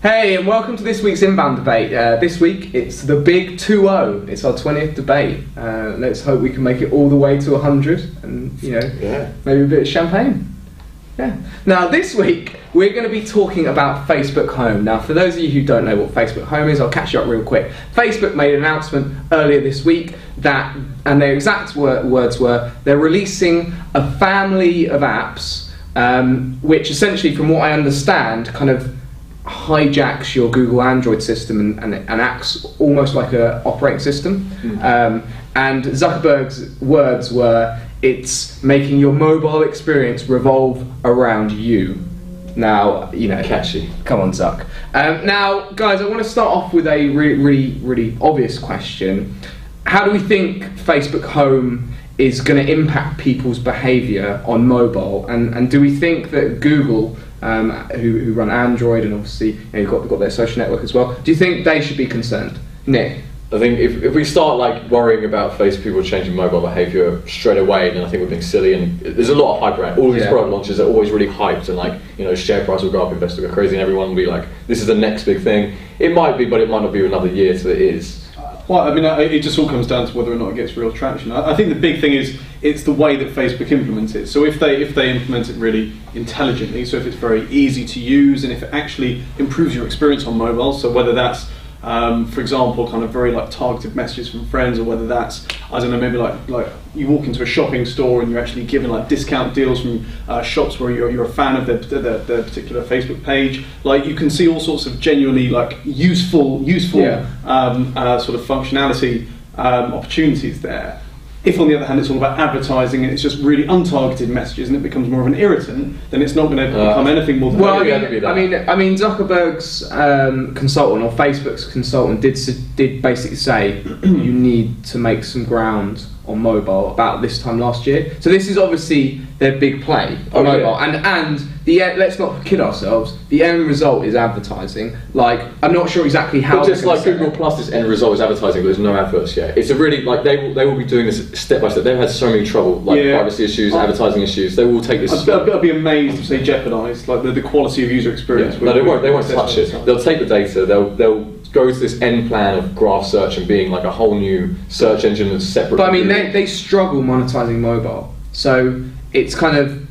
Hey, and welcome to this week's Inbound Debate. This week it's the big 2-0. It's our 20th debate. Let's hope we can make it all the way to 100 and, maybe a bit of champagne. Yeah. Now, this week we're going to be talking about Facebook Home. Now, for those of you who don't know what Facebook Home is, I'll catch you up real quick. Facebook made an announcement earlier this week that, and their exact words were, they're releasing a family of apps which essentially, from what I understand, kind of hijacks your Google Android system and acts almost like an operating system. And Zuckerberg's words were, it's making your mobile experience revolve around you. Now, catchy. Come on, Zuck. Now, guys, I want to start off with a really obvious question. How do we think Facebook Home is going to impact people's behaviour on mobile? And do we think that Google, who run Android and obviously you've got their social network as well, do you think they should be concerned? Nick? I think if we start worrying about people changing mobile behaviour straight away, then I think we're being silly, and there's a lot of hype around. All of these product launches are always really hyped, and share price will go up, investors will go crazy, and everyone will be like, this is the next big thing. It might be, but it might not be another year till it is. Well, it just all comes down to whether or not it gets real traction. I think the big thing is it's the way that Facebook implements it. So if they implement it really intelligently, so if it's very easy to use and if it actually improves your experience on mobile, so whether that's for example, kind of very targeted messages from friends, or whether that's, I don't know, maybe like you walk into a shopping store and you're actually given discount deals from shops where you're a fan of their particular Facebook page. You can see all sorts of genuinely useful sort of functionality opportunities there. If on the other hand it's all about advertising and it's just really untargeted messages and it becomes more of an irritant, then it's not going to become anything more than I mean Zuckerberg's consultant, or Facebook's consultant, did basically say you need to make some ground on mobile about this time last year. So this is obviously their big play on mobile, and let's not kid ourselves, the end result is advertising. I'm not sure exactly how. But just like Google Plus's end result is advertising, but there's no adverts yet. It's a really they will be doing this step by step. They've had so many trouble, privacy issues, advertising issues. They will take this. I'd be amazed if they jeopardise the quality of user experience. Yeah. No, they won't. They won't touch it. They'll take the data. They'll go to this end plan of graph search and being a whole new search engine that's separate. But I mean, they struggle monetizing mobile, so it's kind of,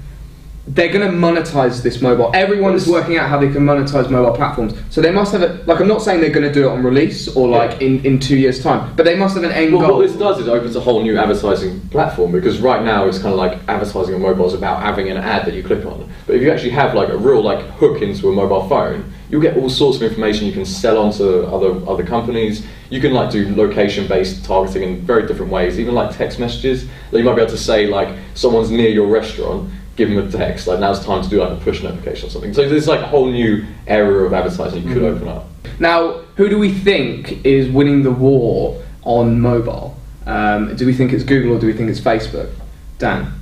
they're going to monetize this mobile. Everyone's working out how they can monetize mobile platforms. So they must have I'm not saying they're going to do it on release or in 2 years' time, but they must have an end goal. What this does is it opens a whole new advertising platform, because right now it's kind of advertising on mobile is about having an ad that you click on. But if you actually have a real hook into a mobile phone, you'll get all sorts of information you can sell on to other companies. You can do location-based targeting in very different ways, even text messages. You might be able to say someone's near your restaurant, give them a text, now it's time to do a push notification or something. So there's a whole new area of advertising you could open up. Now, who do we think is winning the war on mobile? Do we think it's Google or do we think it's Facebook? Dan?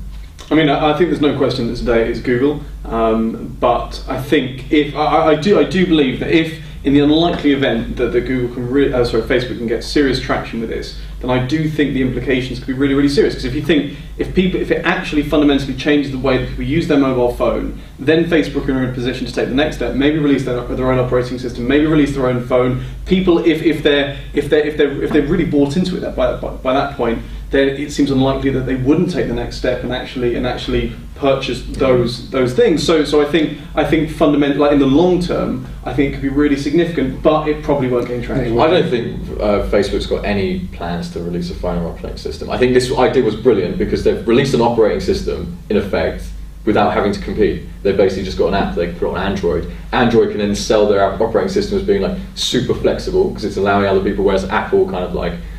I mean, I think there's no question that today it's Google, but I think I do believe that if, in the unlikely event that Facebook can get serious traction with this, then I do think the implications could be really serious. Because if it actually fundamentally changes the way that people use their mobile phone, then Facebook are in a position to take the next step, maybe release their own operating system, maybe release their own phone. People, if they've really bought into it by that point, then it seems unlikely that they wouldn't take the next step and actually purchase those things. So I think fundamentally, in the long term, I think it could be really significant, but it probably won't gain traction. I don't think Facebook's got any plans to release a phone operating system. I think this idea was brilliant because they've released an operating system in effect without having to compete. They've basically just got an app they can put on Android. Android can then sell their operating system as being super flexible because it's allowing other people, whereas Apple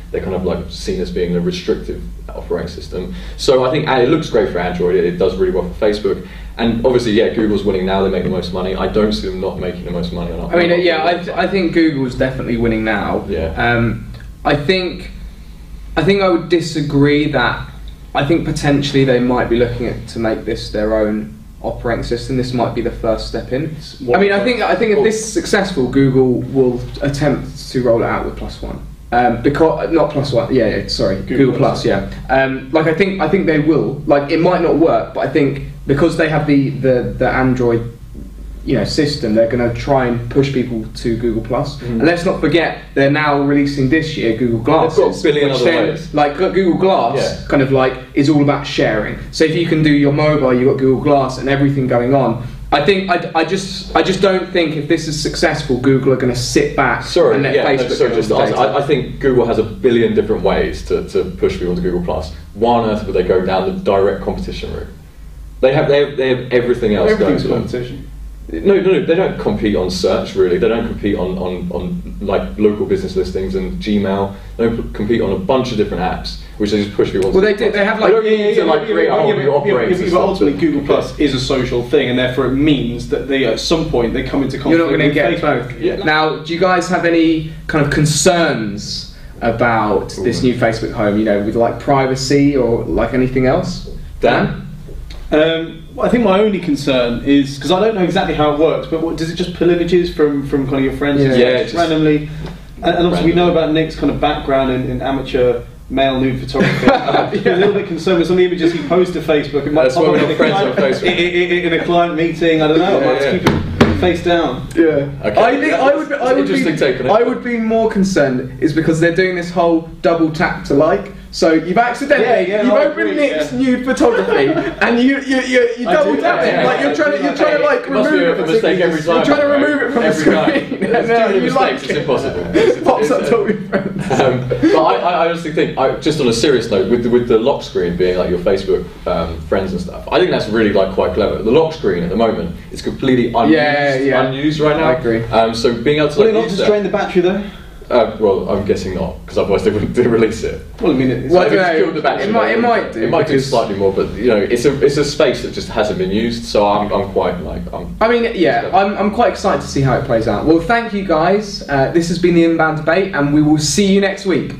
they're seen as being a restrictive operating system. So I think it looks great for Android, it does really well for Facebook, and obviously Google's winning now, they make the most money. I don't see them not making the most money on it. I think Google's definitely winning now. I think I would disagree that I think potentially they might be looking to make this their own operating system. This might be the first step in. I think if this is successful, Google will attempt to roll it out with Plus One. Because not Plus One, Google Plus, I think they will. It might not work, but I think because they have the Android system, they're going to try and push people to Google Plus. And let's not forget, they're now releasing this year Google Glass. They've got a billion other ways. Like Google Glass, kind of like is all about sharing. So if you can do your mobile, you've got Google Glass and everything going on. I think I just don't think if this is successful, Google are going to sit back and let Facebook. I think Google has a billion different ways to push people to Google Plus. Why on earth would they go down the direct competition route? They have everything else going to them. Competition. No, they don't compete on search really. They don't compete on like local business listings and Gmail. They don't compete on a bunch of different apps, which they just push people. Well, they do. They have like create a whole new operating system. But ultimately, Google Plus is a social thing, and therefore it means that they at some point they come into conflict. You're not going to get Facebook. both. Yeah. Now, do you guys have any kind of concerns about this new Facebook Home? With like privacy or like anything else? Dan? I think my only concern is because I don't know exactly how it works, but does it just pull images from kind of your friends? Just randomly. And obviously we know about Nick's kind of background in amateur male nude photography. I'm a little bit concerned with some of the images he posts to Facebook. It might pop up in a client meeting. I don't know. I might keep it face down. Yeah. Okay. I would be more concerned is because they're doing this whole double tap to like. So you've accidentally you've opened Nick's nude photography and you double tap it. Like you're trying to like remove it. Mistake every time. You're trying to remove it from the screen. It's impossible. It pops up to all your friends. But I honestly think, just on a serious note, with the lock screen being like your Facebook friends and stuff, I think that's really like quite clever. The lock screen at the moment is completely unused right now. I agree. So being able to will it not just drain the battery though? Well, I'm guessing not, because otherwise they wouldn't release it. Well, I mean, it might do. It might do slightly more, but it's a space that just hasn't been used. So I'm quite like. I'm quite excited to see how it plays out. Well, thank you guys. This has been the Inbound Debate, and we will see you next week.